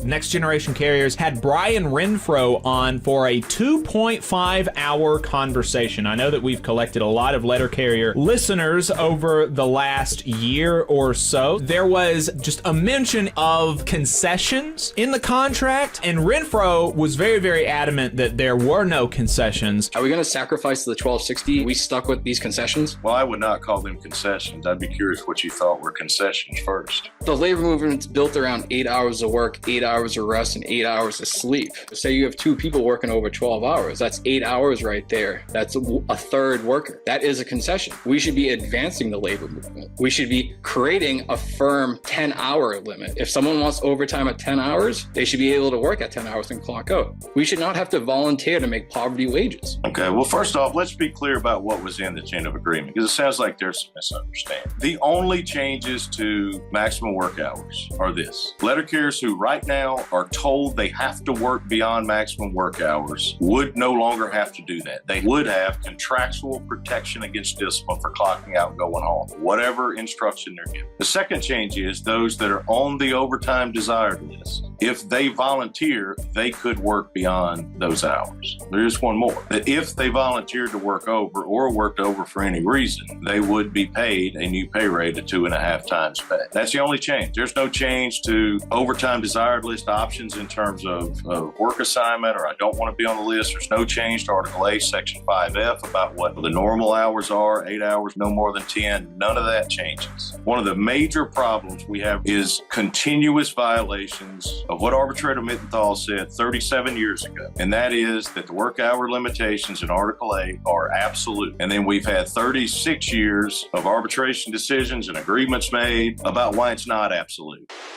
Next Generation Carriers had Brian Renfroe on for a 2.5-hour conversation. I know that we've collected a lot of letter carrier listeners over the last year or so. There was just a mention of concessions in the contract, and Renfroe was very, very adamant that there were no concessions. Are we going to sacrifice the 1260? We stuck with these concessions? Well, I would not call them concessions. I'd be curious what you thought were concessions first. The labor movement's built around 8 hours of work, 8 hours of rest, and 8 hours of sleep. Say you have 2 people working over 12 hours. That's 8 hours right there. That's a third worker. That is a concession. We should be advancing the labor movement. We should be creating a firm 10-hour limit. If someone wants overtime at 10 hours, they should be able to work at 10 hours and clock out. We should not have to volunteer to make poverty wages. Okay, well, first off, let's be clear about what was in the chain of agreement, because it sounds like there's some misunderstanding. The only changes to maximum work hours are this. Letter carriers who right now are told they have to work beyond maximum work hours would no longer have to do that. They would have contractual protection against discipline for clocking out and going home, whatever instruction they're given. The second change is those that are on the overtime desired list, if they volunteer, they could work beyond those hours. There's one more, that if they volunteered to work over or worked over for any reason, they would be paid a new pay rate of 2.5 times pay. That's the only change. There's no change to overtime desired list options in terms of work assignment or I don't want to be on the list. There's no change to Article A, Section 5F about what the normal hours are, 8 hours, no more than 10. None of that changes. One of the major problems we have is continuous violations of what Arbitrator Mittenthal said 37 years ago, and that is that the work hour limitations in Article A are absolute. And then we've had 36 years of arbitration decisions and agreements made about why it's not absolute.